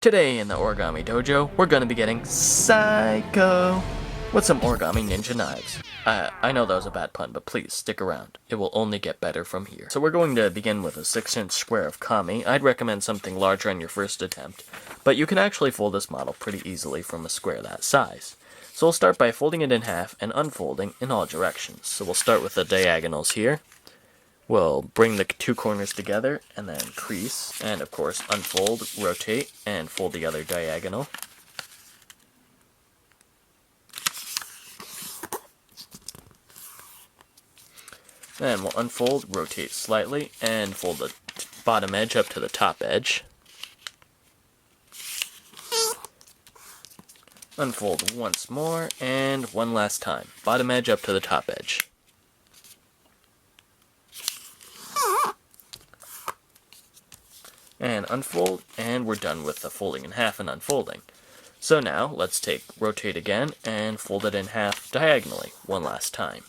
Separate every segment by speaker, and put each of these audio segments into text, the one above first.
Speaker 1: Today in the Origami Dojo, we're gonna be getting psycho with some origami ninja knives. I know that was a bad pun, but please stick around. It will only get better from here. So we're going to begin with a 6-inch square of kami. I'd recommend something larger on your first attempt, but you can actually fold this model pretty easily from a square that size. So we'll start by folding it in half and unfolding in all directions. So we'll start with the diagonals here. We'll bring the two corners together and then crease, and of course unfold, rotate, and fold the other diagonal. Then we'll unfold, rotate slightly, and fold the bottom edge up to the top edge. Unfold once more, and one last time. Bottom edge up to the top edge. And unfold, and we're done with the folding in half and unfolding. So now, let's rotate again, and fold it in half diagonally, one last time.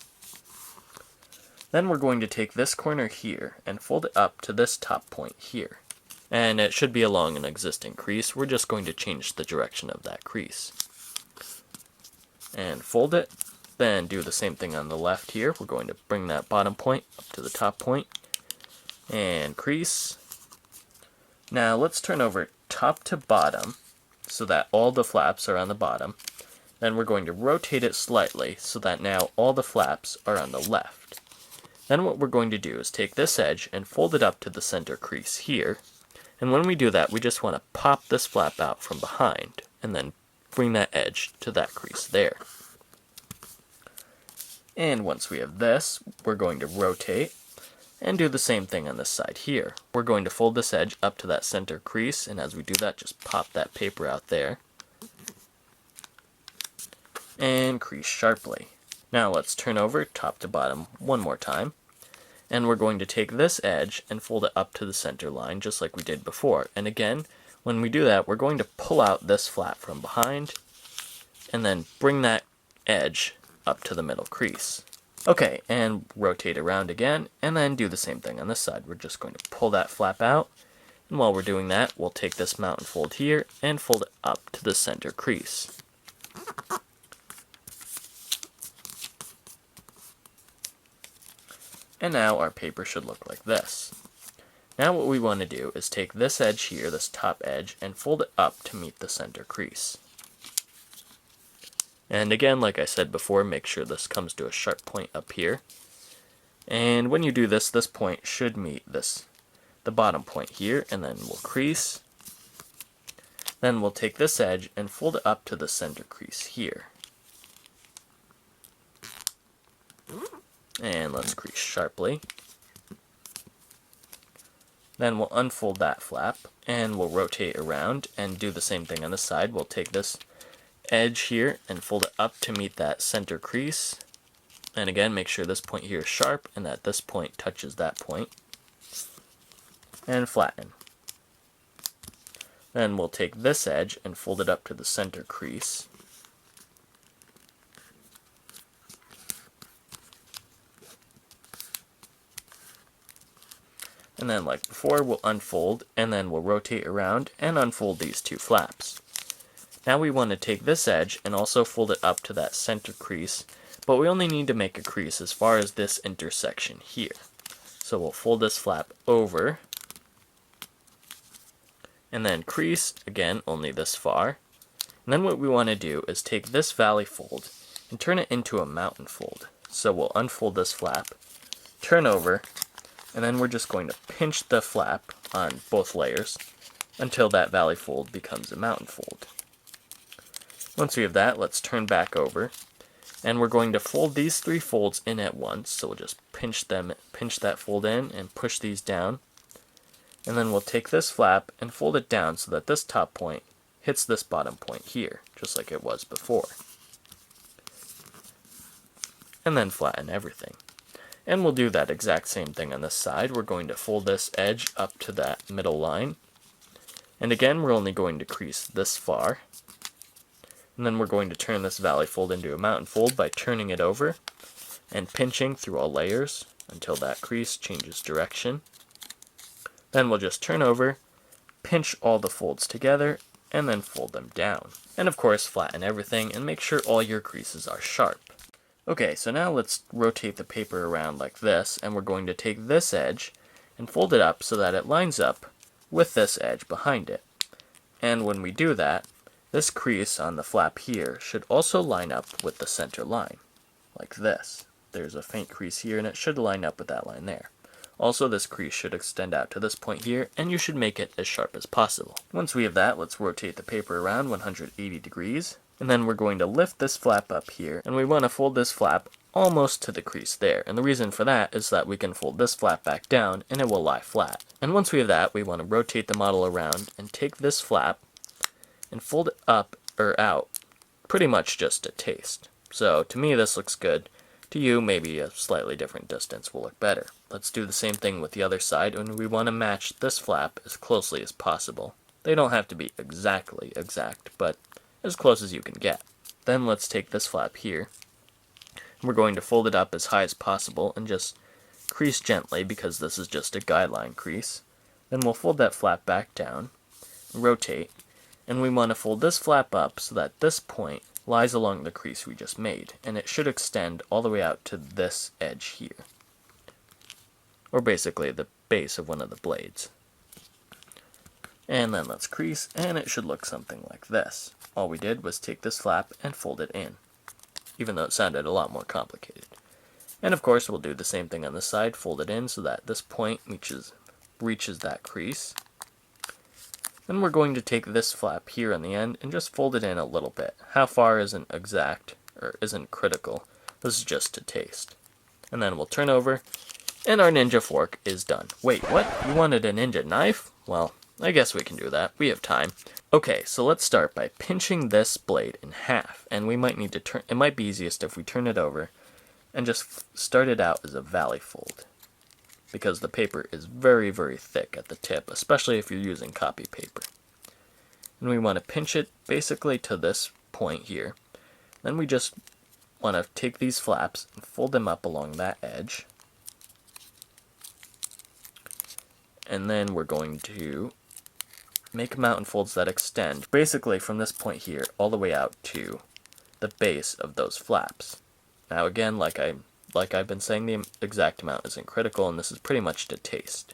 Speaker 1: Then we're going to take this corner here, and fold it up to this top point here. And it should be along an existing crease, we're just going to change the direction of that crease. And fold it, then do the same thing on the left here. We're going to bring that bottom point up to the top point, and crease. Now let's turn over top to bottom so that all the flaps are on the bottom. Then we're going to rotate it slightly so that now all the flaps are on the left. Then what we're going to do is take this edge and fold it up to the center crease here. And when we do that, we just want to pop this flap out from behind and then bring that edge to that crease there. And once we have this, we're going to rotate and do the same thing on this side here. We're going to fold this edge up to that center crease, and as we do that, just pop that paper out there. And crease sharply. Now let's turn over top to bottom one more time. And we're going to take this edge and fold it up to the center line, just like we did before. And again, when we do that, we're going to pull out this flap from behind, and then bring that edge up to the middle crease. Okay, and rotate around again, and then do the same thing on this side. We're just going to pull that flap out, and while we're doing that, we'll take this mountain fold here and fold it up to the center crease. And now our paper should look like this. Now what we want to do is take this edge here, this top edge, and fold it up to meet the center crease. And again, like I said before, make sure this comes to a sharp point up here. And when you do this, this point should meet the bottom point here, and then we'll crease. Then we'll take this edge and fold it up to the center crease here. And let's crease sharply. Then we'll unfold that flap, and we'll rotate around and do the same thing on the side. We'll take this edge here and fold it up to meet that center crease. And again, make sure this point here is sharp and that this point touches that point. And flatten. Then we'll take this edge and fold it up to the center crease. And then like before, we'll unfold, and then we'll rotate around and unfold these two flaps. Now we want to take this edge and also fold it up to that center crease, but we only need to make a crease as far as this intersection here. So we'll fold this flap over, and then crease, again, only this far. And then what we want to do is take this valley fold and turn it into a mountain fold. So we'll unfold this flap, turn over, and then we're just going to pinch the flap on both layers until that valley fold becomes a mountain fold. Once we have that, let's turn back over, and we're going to fold these three folds in at once. So we'll just pinch that fold in and push these down. And then we'll take this flap and fold it down so that this top point hits this bottom point here, just like it was before. And then flatten everything. And we'll do that exact same thing on this side. We're going to fold this edge up to that middle line. And again, we're only going to crease this far. And then we're going to turn this valley fold into a mountain fold by turning it over and pinching through all layers until that crease changes direction. Then we'll just turn over, pinch all the folds together, and then fold them down. And of course, flatten everything and make sure all your creases are sharp. Okay, so now let's rotate the paper around like this, and we're going to take this edge and fold it up so that it lines up with this edge behind it. And when we do that, this crease on the flap here should also line up with the center line, like this. There's a faint crease here, and it should line up with that line there. Also, this crease should extend out to this point here, and you should make it as sharp as possible. Once we have that, let's rotate the paper around 180 degrees, and then we're going to lift this flap up here, and we want to fold this flap almost to the crease there. And the reason for that is that we can fold this flap back down, and it will lie flat. And once we have that, we want to rotate the model around and take this flap and fold it up or out, pretty much just a taste. So to me, this looks good. To you, maybe a slightly different distance will look better. Let's do the same thing with the other side, and we want to match this flap as closely as possible. They don't have to be exactly exact, but as close as you can get. Then let's take this flap here. We're going to fold it up as high as possible and just crease gently because this is just a guideline crease. Then we'll fold that flap back down, rotate, and we want to fold this flap up so that this point lies along the crease we just made, and it should extend all the way out to this edge here, or basically the base of one of the blades. And then let's crease, and it should look something like this. All we did was take this flap and fold it in, even though it sounded a lot more complicated. And of course we'll do the same thing on this side, fold it in so that this point reaches that crease. Then we're going to take this flap here on the end and just fold it in a little bit. How far isn't exact, or isn't critical. This is just to taste. And then we'll turn over, and our ninja fork is done. Wait, what? You wanted a ninja knife? Well, I guess we can do that. We have time. Okay, so let's start by pinching this blade in half. And we might need to turn, it might be easiest if we turn it over and just start it out as a valley fold, because the paper is very, very thick at the tip, especially if you're using copy paper. And we want to pinch it basically to this point here. Then we just want to take these flaps and fold them up along that edge. And then we're going to make mountain folds that extend basically from this point here all the way out to the base of those flaps. Now again, like I've been saying, the exact amount isn't critical, and this is pretty much to taste.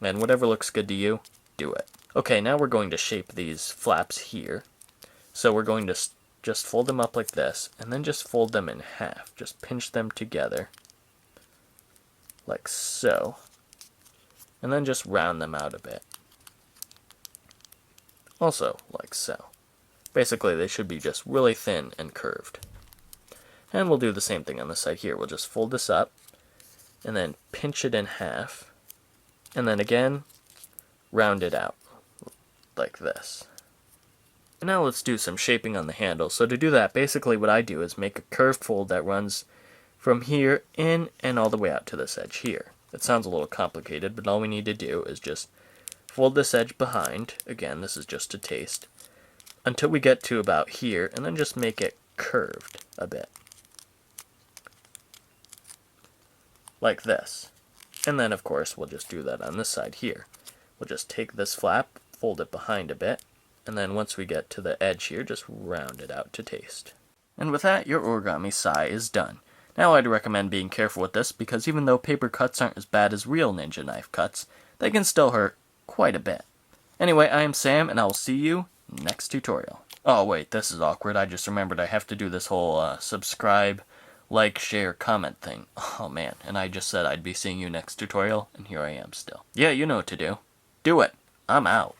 Speaker 1: And whatever looks good to you, do it. Okay, now we're going to shape these flaps here. So we're going to just fold them up like this, and then just fold them in half. Just pinch them together, like so. And then just round them out a bit. Also, like so. Basically, they should be just really thin and curved. And we'll do the same thing on this side here. We'll just fold this up, and then pinch it in half, and then again, round it out, like this. And now let's do some shaping on the handle. So to do that, basically what I do is make a curved fold that runs from here in and all the way out to this edge here. It sounds a little complicated, but all we need to do is just fold this edge behind, again, this is just a taste, until we get to about here, and then just make it curved a bit. Like this. And then of course we'll just do that on this side here. We'll just take this flap, fold it behind a bit, and then once we get to the edge here, just round it out to taste. And with that, your origami sai is done. Now I'd recommend being careful with this, because even though paper cuts aren't as bad as real ninja knife cuts, they can still hurt quite a bit. Anyway, I am Sam, and I will see you next tutorial. Oh wait, this is awkward. I just remembered I have to do this whole subscribe, like, share, comment thing. Oh man, and I just said I'd be seeing you next tutorial, and here I am still. Yeah, you know what to do. Do it. I'm out.